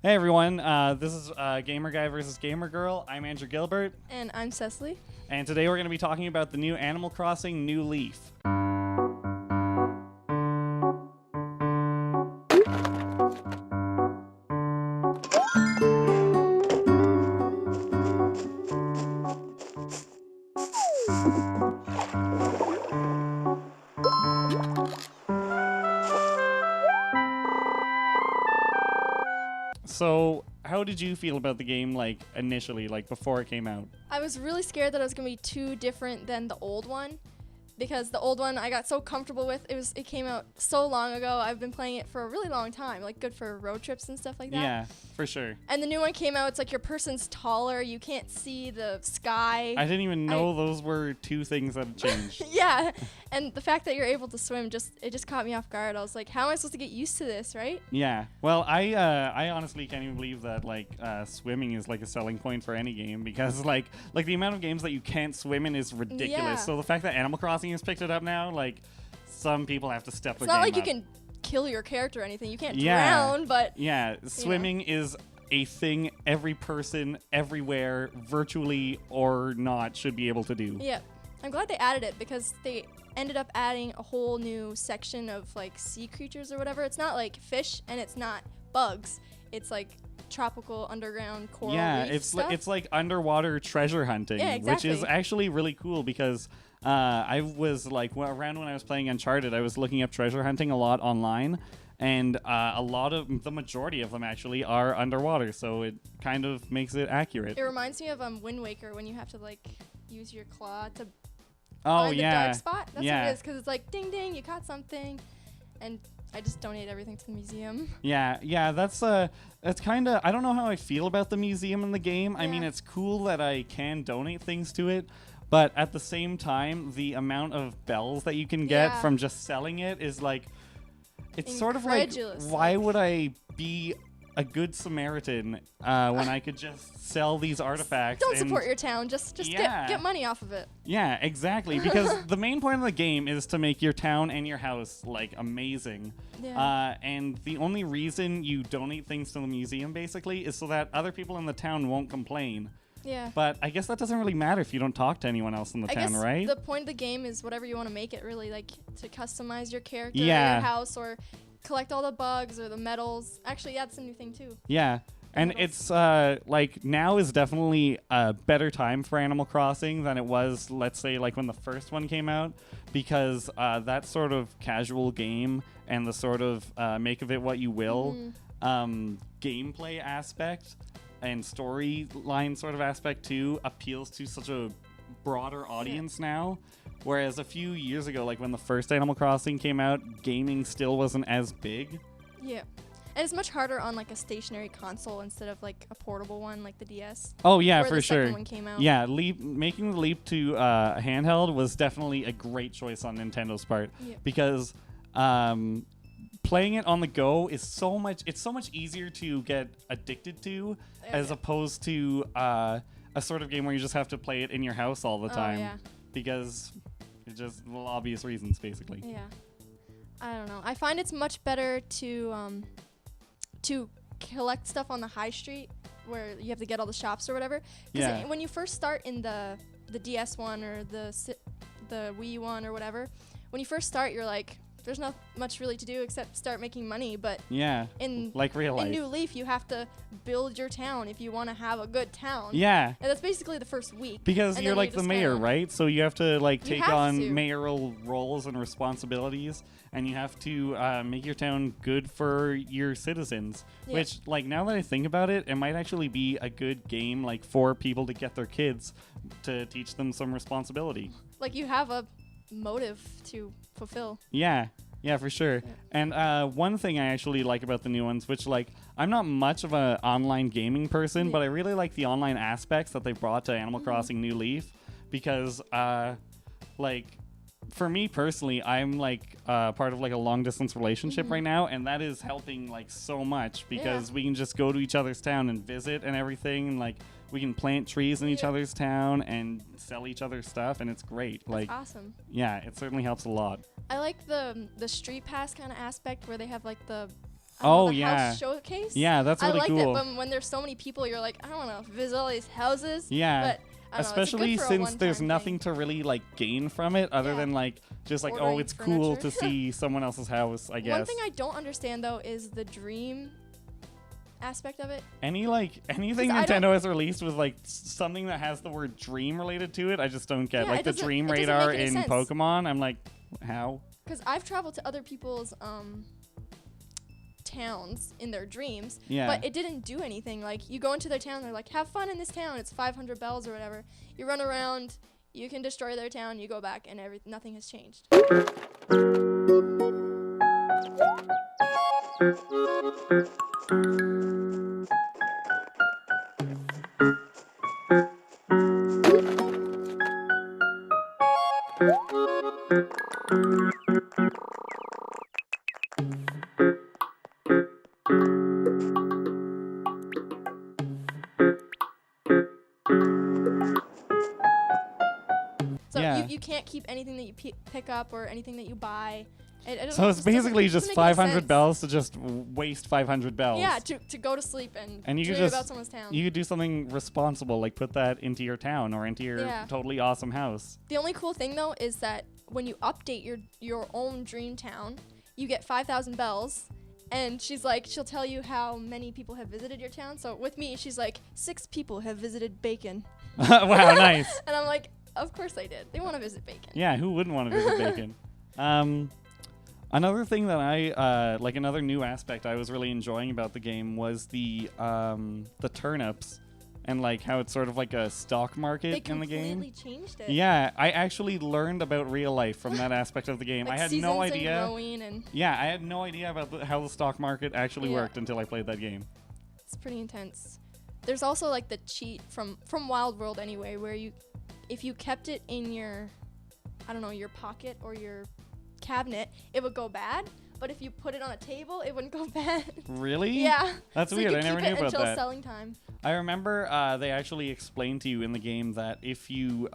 Hey everyone, this is Gamer Guy versus Gamer Girl. I'm Andrew Gilbert, And I'm Cecily. and today we're going to be talking about the new Animal Crossing New Leaf. So, how did you feel about the game, like, initially, like, before it came out? I was really scared that it was going to be too different than the old one, because the old one I got so comfortable with. It came out so long ago. I've been playing it for a really long time, like good for road trips and stuff like that. Yeah, for sure. And the new one came out, it's like your person's taller, you can't see the sky. I didn't even know those were two things that had changed. Yeah, and the fact that you're able to swim, it just caught me off guard. I was like, how am I supposed to get used to this, right? Yeah, well, I honestly can't even believe that, like, swimming is, like, a selling point for any game, because, like the amount of games that you can't swim in is ridiculous. Yeah. So the fact that Animal Crossing has picked it up now, like, some people have to step It's their not game like you up. can kill your character or anything. You can't Yeah. drown, but Yeah, swimming is a thing every person, everywhere, virtually or not, should be able to do. yeah. I'm glad they added it because they ended up adding a whole new section of like sea creatures or whatever. It's not like fish and it's not bugs. It's like tropical underground coral reef it's stuff. it's like underwater treasure hunting, Yeah, which is exactly. actually really cool because I was like around when I was playing Uncharted, I was looking up treasure hunting a lot online, and a lot of the majority of them actually are underwater, so it kind of makes it accurate. It reminds me of Wind Waker when you have to like use your claw to Oh find the yeah, dark spot. That's what yeah. it is because it's like ding ding, you caught something, and I just donate everything to the museum. Yeah, that's kind of, I don't know how I feel about the museum in the game. I mean, Yeah. it's cool that I can donate things to it, but at the same time, the amount of bells that you can get Yeah. from just selling it is like, it's sort of like, Incredulous, why like- would I be a good Samaritan when I could just sell these artifacts? Don't and support your town. Just Yeah. get money off of it. Yeah, exactly. Because the main point of the game is to make your town and your house like amazing. Yeah. And the only reason you donate things to the museum basically is so that other people in the town won't complain. Yeah. But I guess that doesn't really matter if you don't talk to anyone else in the I town, guess right? the point of the game is whatever you want to make it, really, like to customize your character or Yeah. your house or collect all the bugs or the medals. Actually, yeah, that's a new thing too. Yeah. And Animals. it's like now is definitely a better time for Animal Crossing than it was, let's say, like when the first one came out, because that sort of casual game and the sort of make of it what you will gameplay aspect and storyline sort of aspect too appeals to such a broader audience now. Whereas a few years ago, like when the first Animal Crossing came out, gaming still wasn't as big. Yeah. And it's much harder on like a stationary console instead of like a portable one like the DS. Oh yeah, where for the sure. second one came out. Yeah, making the leap to handheld was definitely a great choice on Nintendo's part Yeah. because playing it on the go is so much easier to get addicted to as yeah. opposed to a sort of game where you just have to play it in your house all the Oh, time yeah. because it's just obvious reasons basically. Yeah. I don't know. I find it's much better to collect stuff on the high street where you have to get all the shops or whatever. Because Yeah. when you first start in the DS one or the Wii one or whatever, when you first start, you're like, there's not much really to do except start making money. But Yeah, in like real life. in New Leaf, you have to build your town if you want to have a good town. Yeah. And that's basically the first week. Because And you're then like you the just mayor, kinda- right? So you have to like You take have on to. mayoral roles and responsibilities, and you have to make your town good for your citizens. Yeah. Which, like, now that I think about it, it might actually be a good game, like, for people to get their kids to teach them some responsibility. Like you have a motive to fulfill. Yeah, for sure. And one thing I actually like about the new ones, which, like, I'm not much of an online gaming person, Yeah. but I really like the online aspects that they brought to Animal Crossing New Leaf because, like, for me personally, I'm, like, part of, like, a long-distance relationship right now, and that is helping, like, so much because we can just go to each other's town and visit and everything, and, like, we can plant trees in each Yeah. other's town and sell each other's stuff, and it's great. That's Like, awesome. yeah, it certainly helps a lot. I like the street pass kind of aspect where they have like the Oh, the yeah. house showcase. Yeah, that's really I liked cool. it, but when there's so many people, you're like, I don't want to visit all these houses. Yeah. But I don't know, it's Especially good for a since there's one-time nothing thing. to really like gain from it other Yeah. than like just like, oh, Ordering it's cool furniture. to see someone else's house, I guess. One thing I don't understand though is the dream aspect of it. Anything 'Cause I Nintendo has released with like something that has the word dream related to it, I just don't get. Yeah, like it the doesn't- dream it doesn't radar make any in sense. Pokemon, I'm like, how? Because I've traveled to other people's towns in their dreams, Yeah. but it didn't do anything. Like, you go into their town, they're like, have fun in this town. It's 500 bells or whatever. You run around, you can destroy their town, you go back, and nothing has changed. So Yeah. you can't keep anything that you pick up or anything that you buy. I don't So know, it's it just doesn't- basically doesn't just make any 500 sense. bells to just waste 500 bells. Yeah, to go to sleep and And you could dream just about someone's town. you could do something responsible, like put that into your town or into your Yeah. totally awesome house. The only cool thing though is that when you update your own dream town, you get 5,000 bells. And she'll tell you how many people have visited your town. So with me, she's like, 6 people have visited Bacon. Wow, nice. And I'm like, of course I did. They want to visit Bacon. Yeah, who wouldn't want to visit Bacon? Another thing that I like, another new aspect I was really enjoying about the game was the turnips, and like how it's sort of like a stock market They in the game. completely changed it. Yeah, I actually learned about real life from that aspect of the game. Like I had seasons no and idea. growing, and Yeah, I had no idea about how the stock market actually Yeah. worked until I played that game. it's pretty intense. There's also like the cheat from Wild World anyway, where if you kept it in your, I don't know, your pocket or your cabinet, it would go bad. But if you put it on a table, it wouldn't go bad. Really? Yeah. That's So weird. You I could never keep knew it about until that. selling time. I remember they actually explained to you in the game that if you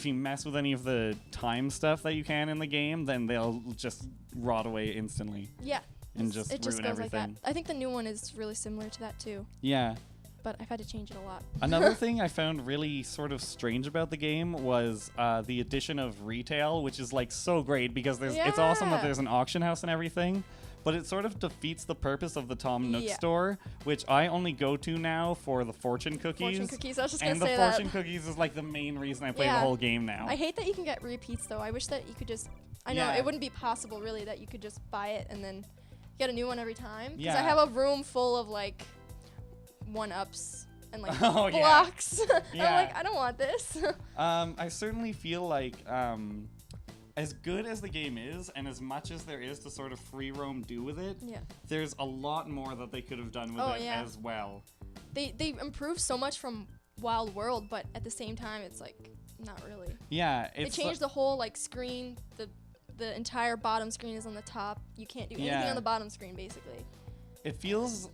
mess with any of the time stuff that you can in the game, then they'll just rot away instantly Yeah. and just it just ruin goes like everything. that. I think the new one is really similar to that too, Yeah. but I've had to change it a lot. Another thing I found really sort of strange about the game was the addition of retail, which is like so great because it's awesome that Yeah. there's an auction house and everything. But it sort of defeats the purpose of the Tom Nook Yeah. store, which I only go to now for the fortune cookies. Fortune cookies. I was just gonna And the say fortune that. cookies is like the main reason I play the Yeah. whole game now. I hate that you can get repeats though. I wish that you could just. I know Yeah. it wouldn't be possible really that you could just buy it and then get a new one every time. Because Yeah. I have a room full of like 1-ups and like Oh, yeah. blocks. Yeah. I'm like, I don't want this. I certainly feel like as good as the game is, and as much as there is to sort of free roam do with it, Yeah. there's a lot more that they could have done with Oh, it yeah. as well. They improved so much from Wild World, but at the same time, it's like not really. Yeah, They it's changed the whole like screen. The entire bottom screen is on the top. You can't do anything Yeah. on the bottom screen basically. it feels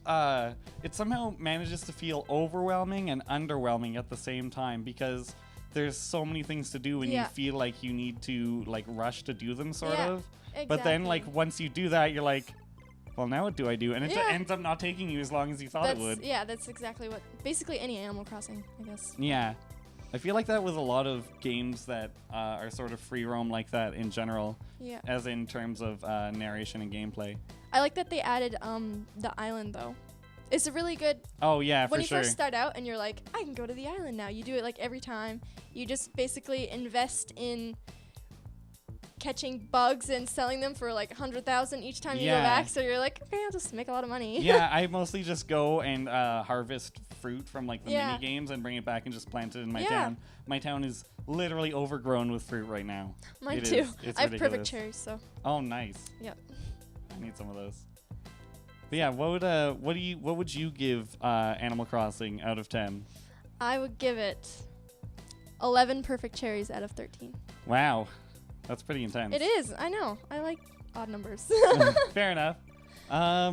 it somehow manages to feel overwhelming and underwhelming at the same time because there's so many things to do and Yeah. you feel like you need to like rush to do them sort Yeah, of. But then like exactly. once you do that, you're like, well, now what do I do? And it Yeah. ends up not taking you as long as you thought it would. Yeah, that's exactly what. Basically, any Animal Crossing, I guess. Yeah. I feel like that with a lot of games that are sort of free roam like that in general, Yeah. as in terms of narration and gameplay. I like that they added the island though. It's a really good. Oh yeah, When for you sure. first start out and you're like, I can go to the island now. You do it like every time. You just basically invest in catching bugs and selling them for like 100,000 each time you go Yeah. back. So you're like, okay, I'll just make a lot of money. Yeah, I mostly just go and harvest fruit from like the Yeah. mini games and bring it back and just plant it in my Yeah. town. My town is literally overgrown with fruit right now. Mine It too. is. It's I have perfect ridiculous. cherries, so Oh, nice. Yep. I need some of those. But yeah, what would you give Animal Crossing out of 10? I would give it 11 perfect cherries out of 13. Wow, that's pretty intense. It is. I know. I like odd numbers. Fair enough. How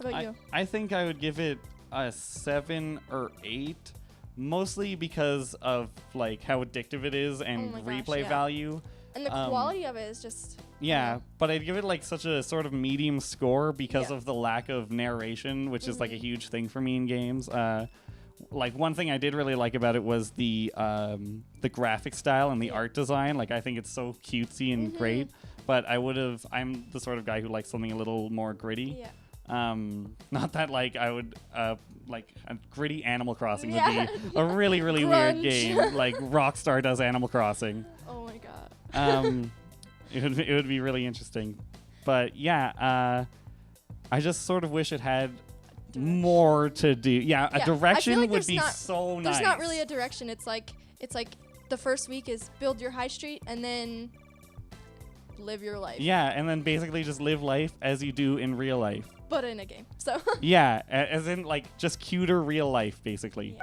about you? I think I would give it a 7 or 8, mostly because of like how addictive it is and Oh my gosh, replay yeah. value. And the quality of it is just. Yeah, but I'd give it like such a sort of medium score because Yeah. of the lack of narration, which is like a huge thing for me in games. Like one thing I did really like about it was the graphic style and the art design. Like I think it's so cutesy and great. But I'm the sort of guy who likes something a little more gritty. Yeah. Not that like I would like a gritty Animal Crossing would Yeah. be a really really weird Grunge. game. Like Rockstar does Animal Crossing. Oh my god. It would be really interesting. But yeah, I just sort of wish it had more to do. Yeah, a Yeah, I direction feel like would there's be not- so nice. There's not really a direction. It's like the first week is build your high street and then live your life. Yeah, and then basically just live life as you do in real life. But in a game. So. Yeah, as in like just cuter real life, basically.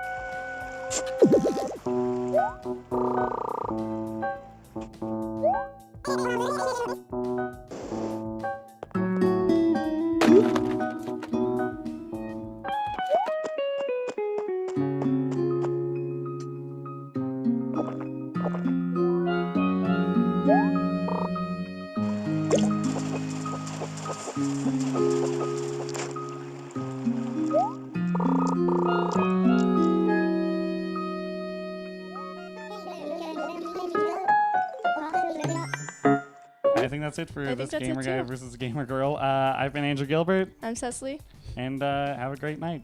I think that's it for think this that's it Gamer Guy too. versus Gamer Girl. I've been Andrew Gilbert, I'm Cecily. and have a great night.